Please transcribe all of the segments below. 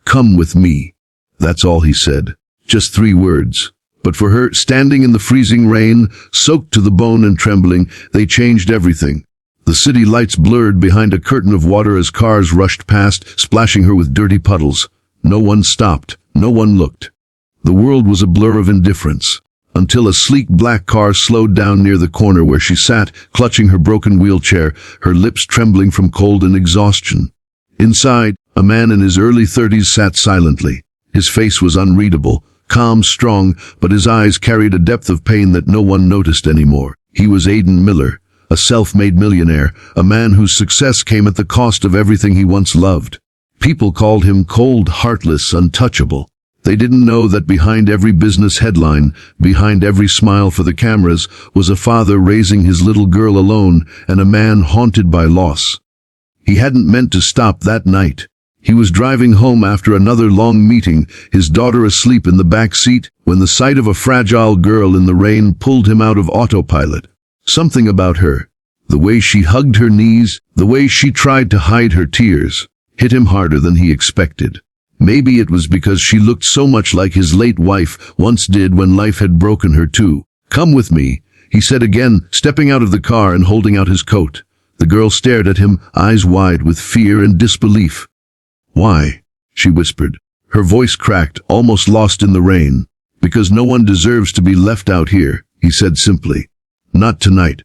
"Come with me." That's all he said. Just 3 words. But for her, standing in the freezing rain, soaked to the bone and trembling, they changed everything. The city lights blurred behind a curtain of water as cars rushed past, splashing her with dirty puddles. No one stopped. No one looked. The world was a blur of indifference, until a sleek black car slowed down near the corner where she sat, clutching her broken wheelchair, her lips trembling from cold and exhaustion. Inside, a man in his early 30s sat silently. His face was unreadable, calm, strong, but his eyes carried a depth of pain that no one noticed anymore. He was Aidan Miller, a self-made millionaire, a man whose success came at the cost of everything he once loved. People called him cold, heartless, untouchable. They didn't know that behind every business headline, behind every smile for the cameras, was a father raising his little girl alone and a man haunted by loss. He hadn't meant to stop that night. He was driving home after another long meeting, his daughter asleep in the back seat, when the sight of a fragile girl in the rain pulled him out of autopilot. Something about her, the way she hugged her knees, the way she tried to hide her tears, hit him harder than he expected. Maybe it was because she looked so much like his late wife once did when life had broken her too. "Come with me," he said again, stepping out of the car and holding out his coat. The girl stared at him, eyes wide with fear and disbelief. "Why?" she whispered. Her voice cracked, almost lost in the rain. "Because no one deserves to be left out here," he said simply. "Not tonight."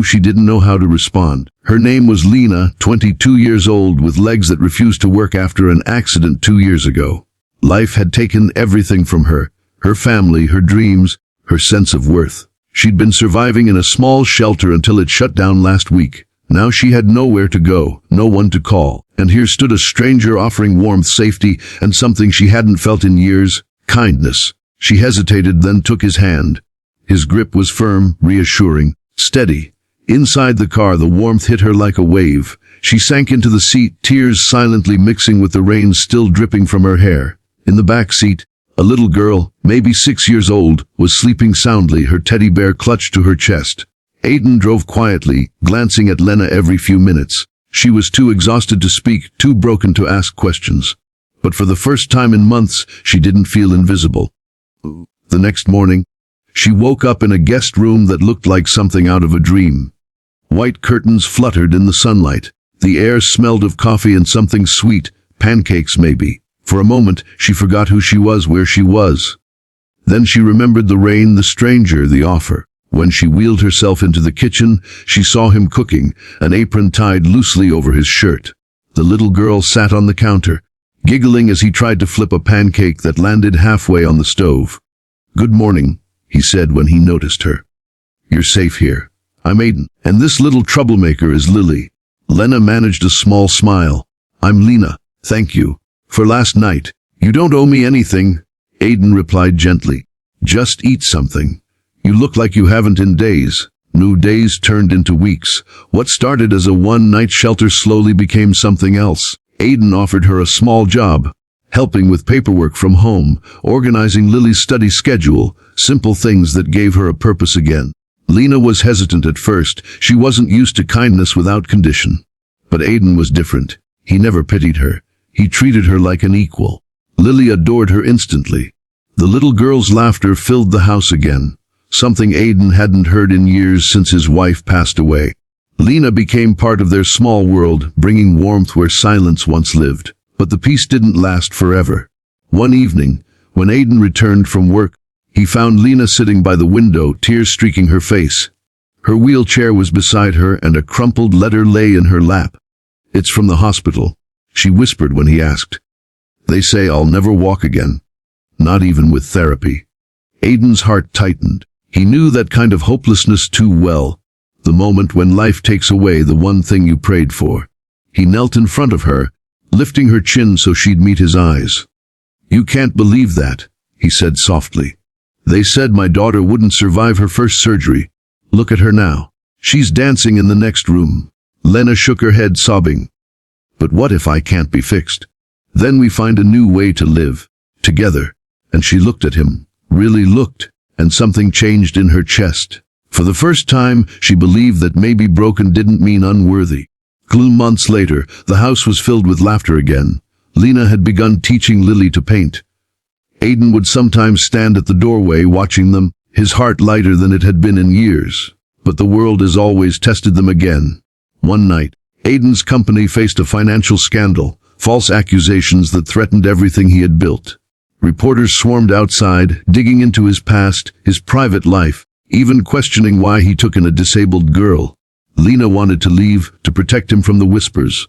She didn't know how to respond. Her name was Lena, 22 years old, with legs that refused to work after an accident 2 years ago. Life had taken everything from her family, her dreams, her sense of worth. She'd been surviving in a small shelter until it shut down last week. Now she had nowhere to go, no one to call. And here stood a stranger offering warmth, safety, and something she hadn't felt in years: kindness. She hesitated, then took his hand. His grip was firm, reassuring, steady. Inside the car, the warmth hit her like a wave. She sank into the seat, tears silently mixing with the rain still dripping from her hair. In the back seat, a little girl, maybe 6 years old, was sleeping soundly, her teddy bear clutched to her chest. Aidan drove quietly, glancing at Lena every few minutes. She was too exhausted to speak, too broken to ask questions. But for the first time in months, she didn't feel invisible. The next morning, she woke up in a guest room that looked like something out of a dream. White curtains fluttered in the sunlight. The air smelled of coffee and something sweet, pancakes maybe. For a moment, she forgot who she was, where she was. Then she remembered the rain, the stranger, the offer. When she wheeled herself into the kitchen, she saw him cooking, an apron tied loosely over his shirt. The little girl sat on the counter, giggling as he tried to flip a pancake that landed halfway on the stove. "Good morning," he said when he noticed her. "You're safe here. I'm Aidan, and this little troublemaker is Lily." Lena managed a small smile. "I'm Lena, thank you. For last night." "You don't owe me anything," Aidan replied gently. "Just eat something. You look like you haven't in days." New days turned into weeks. What started as a one-night shelter slowly became something else. Aidan offered her a small job, helping with paperwork from home, organizing Lily's study schedule, simple things that gave her a purpose again. Lena was hesitant at first. She wasn't used to kindness without condition. But Aidan was different. He never pitied her. He treated her like an equal. Lily adored her instantly. The little girl's laughter filled the house again, something Aidan hadn't heard in years since his wife passed away. Lena became part of their small world, bringing warmth where silence once lived. But the peace didn't last forever. One evening, when Aidan returned from work, he found Lena sitting by the window, tears streaking her face. Her wheelchair was beside her and a crumpled letter lay in her lap. "It's from the hospital," she whispered when he asked. "They say I'll never walk again. Not even with therapy." Aidan's heart tightened. He knew that kind of hopelessness too well. The moment when life takes away the one thing you prayed for. He knelt in front of her, lifting her chin so she'd meet his eyes. "You can't believe that," he said softly. "They said my daughter wouldn't survive her first surgery. Look at her now. She's dancing in the next room." Lena shook her head, sobbing. "But what if I can't be fixed? Then we find a new way to live, together." And she looked at him, really looked, and something changed in her chest. For the first time, she believed that maybe broken didn't mean unworthy. Months later, the house was filled with laughter again. Lena had begun teaching Lily to paint. Aidan would sometimes stand at the doorway watching them, his heart lighter than it had been in years. But the world as always tested them again. One night, Aidan's company faced a financial scandal, false accusations that threatened everything he had built. Reporters swarmed outside, digging into his past, his private life, even questioning why he took in a disabled girl. Lena wanted to leave, to protect him from the whispers.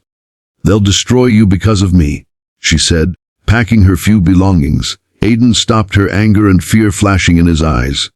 "They'll destroy you because of me," she said, packing her few belongings. Aidan stopped her, anger and fear flashing in his eyes.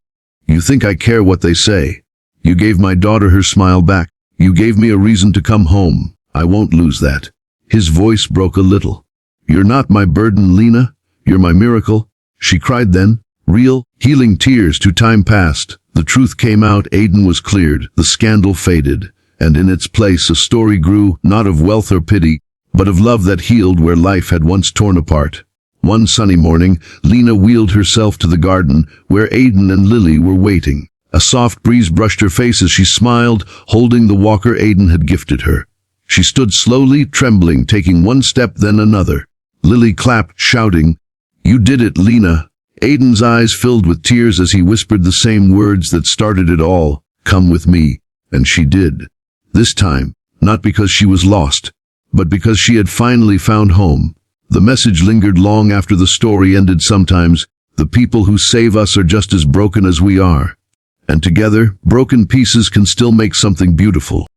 "You think I care what they say? You gave my daughter her smile back. You gave me a reason to come home. I won't lose that." His voice broke a little. "You're not my burden, Lena. You're my miracle," she cried then. Real, healing tears. To time passed. The truth came out. Aidan was cleared. The scandal faded. And in its place a story grew, not of wealth or pity, but of love that healed where life had once torn apart. One sunny morning, Lena wheeled herself to the garden, where Aidan and Lily were waiting. A soft breeze brushed her face as she smiled, holding the walker Aidan had gifted her. She stood slowly, trembling, taking one step then another. Lily clapped, shouting, "You did it, Lena." Aidan's eyes filled with tears as he whispered the same words that started it all, "Come with me." And she did. This time, not because she was lost, but because she had finally found home. The message lingered long after the story ended. Sometimes, the people who save us are just as broken as we are. And together, broken pieces can still make something beautiful.